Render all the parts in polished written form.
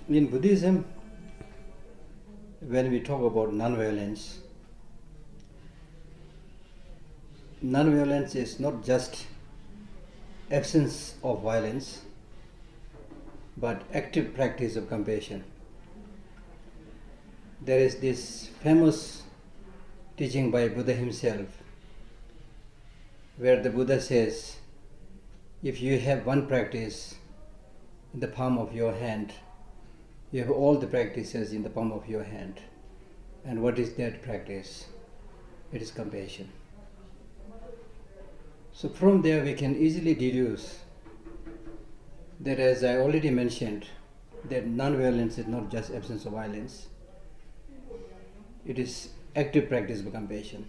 In Buddhism, when we talk about nonviolence, nonviolence is not just absence of violence, but active practice of compassion. There is this famous teaching by Buddha himself, where the Buddha says, if you have one practice in the palm of your hand, you have all the practices in the palm of your hand. And what is that practice? It is compassion. So from there we can easily deduce that, as I already mentioned, that non-violence is not just absence of violence. It is active practice of compassion.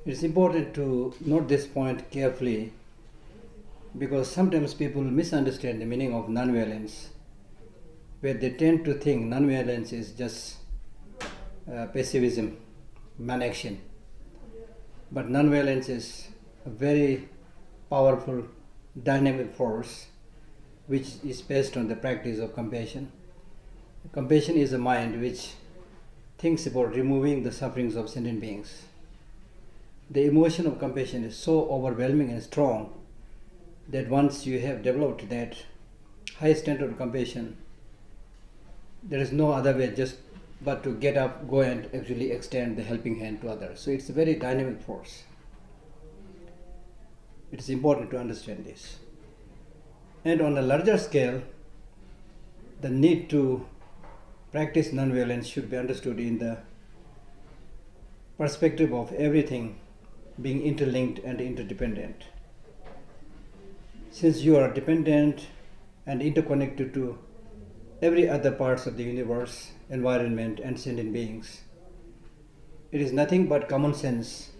It is important to note this point carefully, because sometimes people misunderstand the meaning of non-violence, where they tend to think non-violence is just passivism, non-action. But non-violence is a very powerful, dynamic force which is based on the practice of compassion. Compassion is a mind which thinks about removing the sufferings of sentient beings. The emotion of compassion is so overwhelming and strong that once you have developed that high standard of compassion, there is no other way but to get up, go and actually extend the helping hand to others. So it's a very dynamic force. It is important to understand this. And on a larger scale, the need to practice non-violence should be understood in the perspective of everything being interlinked and interdependent. Since you are dependent and interconnected to every other parts of the universe, environment and sentient beings, it is nothing but common sense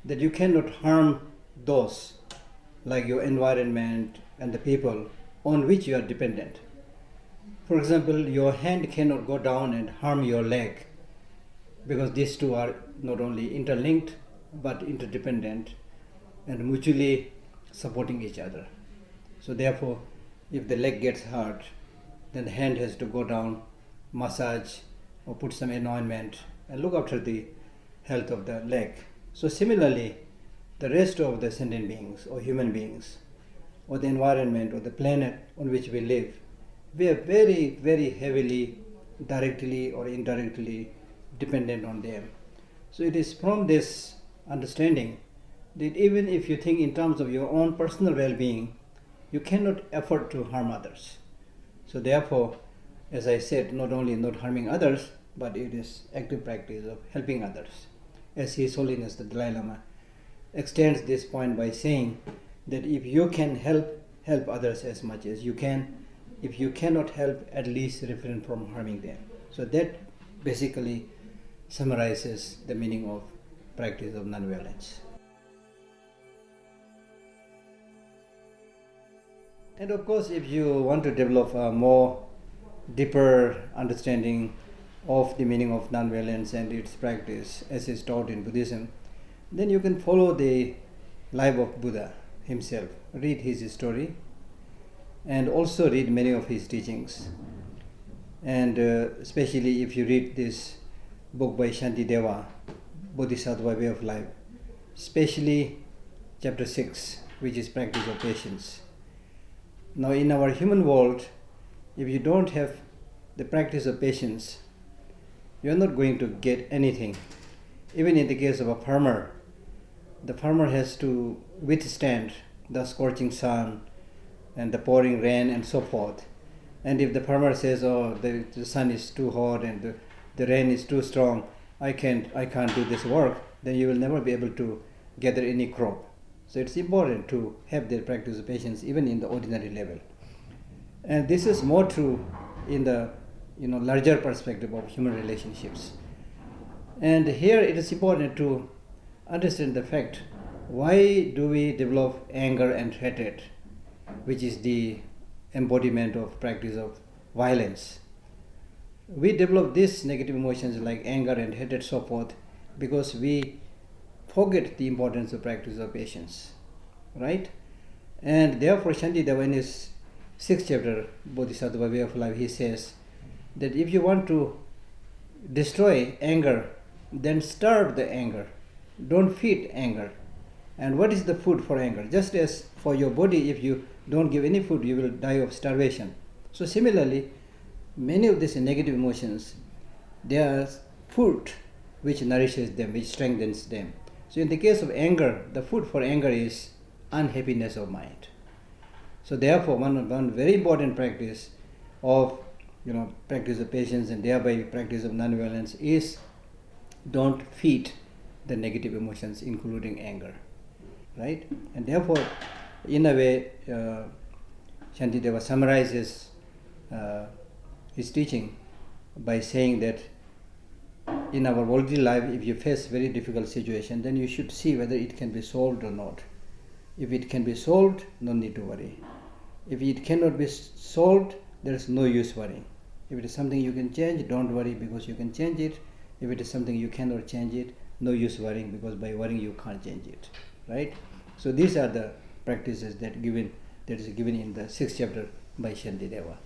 that you cannot harm those like your environment and the people on which you are dependent. For example, your hand cannot go down and harm your leg, because these two are not only interlinked but interdependent and mutually supporting each other. So therefore, if the leg gets hurt, then the hand has to go down, massage or put some anointment and look after the health of the leg. So similarly, the rest of the sentient beings or human beings or the environment or the planet on which we live, we are very, very heavily, directly or indirectly dependent on them. So it is from this understanding that even if you think in terms of your own personal well-being, you cannot afford to harm others. So therefore, as I said, not only not harming others, but it is active practice of helping others. As His Holiness the Dalai Lama extends this point by saying that if you can help others as much as you can. If you cannot help, at least refrain from harming them. So that basically summarizes the meaning of practice of non-violence. And of course, if you want to develop a more deeper understanding of the meaning of non-violence and its practice as is taught in Buddhism, then you can follow the life of Buddha himself, read his story, and also read many of his teachings. And especially if you read this book by Shantideva, Boddhisatva Way of Life, especially chapter 6, which is practice of patience. Now in our human world, if you don't have the practice of patience, you are not going to get anything. Even in the case of a farmer, the farmer has to withstand the scorching sun and the pouring rain and so forth. And if the farmer says, oh, the sun is too hot and the rain is too strong, I can't do this work, then you will never be able to gather any crop. So it's important to have the practice of patience even in the ordinary level. And this is more true in the larger perspective of human relationships. And here it is important to understand the fact, why do we develop anger and hatred, which is the embodiment of practice of violence. We develop these negative emotions like anger and hatred, so forth, because we forget the importance of practice of patience, right? And therefore Shantideva in his 6th chapter, Bodhisattva Way of Life, he says that if you want to destroy anger, then starve the anger. Don't feed anger. And what is the food for anger? Just as for your body, if you don't give any food, you will die of starvation. So similarly, many of these negative emotions, they are food which nourishes them, which strengthens them. So in the case of anger, the food for anger is unhappiness of mind. So therefore, one very important practice of practice of patience and thereby practice of non-violence is don't feed the negative emotions, including anger, right? And therefore, in a way, Shantideva summarizes his teaching by saying that in our worldly life, if you face very difficult situation, then you should see whether it can be solved or not. If it can be solved, no need to worry. If it cannot be solved, there is no use worrying. If it is something you can change, don't worry because you can change it. If it is something you cannot change it, no use worrying because by worrying you can't change it, right? So these are the practices that is given in the 6th chapter by Shantideva.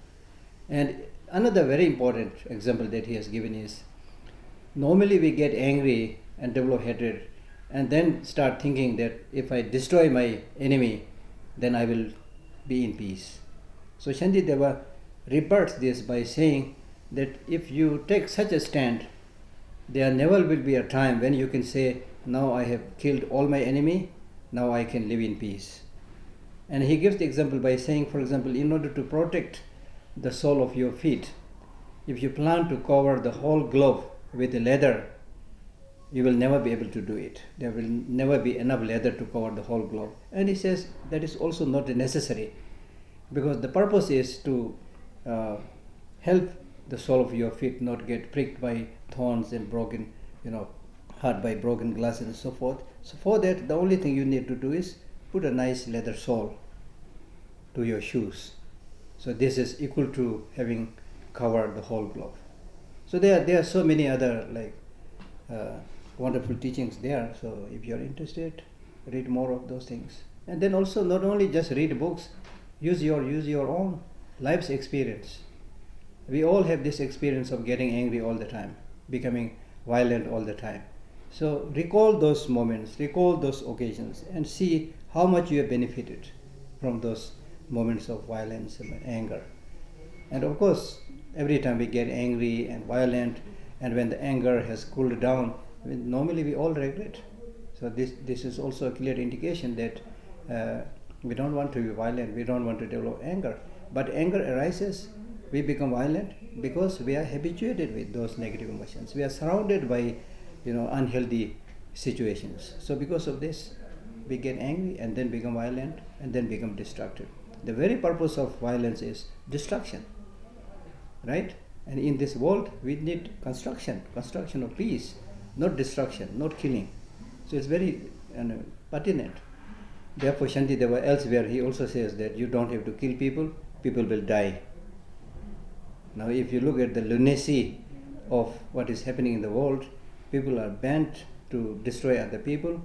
And another very important example that he has given is, normally we get angry and develop hatred and then start thinking that if I destroy my enemy, then I will be in peace. So Shantideva rebuts this by saying that if you take such a stand, there never will be a time when you can say, now I have killed all my enemy, now I can live in peace. And he gives the example by saying, for example, in order to protect the sole of your feet, if you plan to cover the whole glove with leather, you will never be able to do it. There will never be enough leather to cover the whole glove. And he says that is also not necessary, because the purpose is to help the sole of your feet not get pricked by thorns and broken, hurt by broken glass and so forth. So for that, the only thing you need to do is put a nice leather sole to your shoes. So this is equal to having covered the whole glove. So there are so many other wonderful teachings there. So if you are interested, read more of those things. And then also not only just read books, use your own life's experience. We all have this experience of getting angry all the time, becoming violent all the time. So recall those moments, recall those occasions, and see how much you have benefited from those moments of violence and anger. And of course, every time we get angry and violent, and when the anger has cooled down, normally we all regret. So this is also a clear indication that we don't want to be violent, we don't want to develop anger. But anger arises, we become violent because we are habituated with those negative emotions. We are surrounded by unhealthy situations. So because of this, we get angry and then become violent and then become destructive. The very purpose of violence is destruction, right? And in this world, we need construction of peace, not destruction, not killing. So it's very pertinent. Therefore, Shantideva elsewhere, he also says that you don't have to kill people, people will die. Now, if you look at the lunacy of what is happening in the world, people are bent to destroy other people,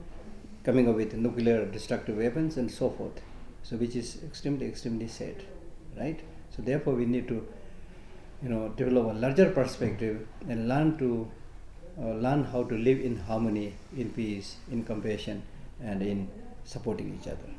coming up with nuclear destructive weapons and so forth. So which is extremely, extremely sad, right? So therefore, we need to develop a larger perspective and learn how to live in harmony, in peace, in compassion, and in supporting each other.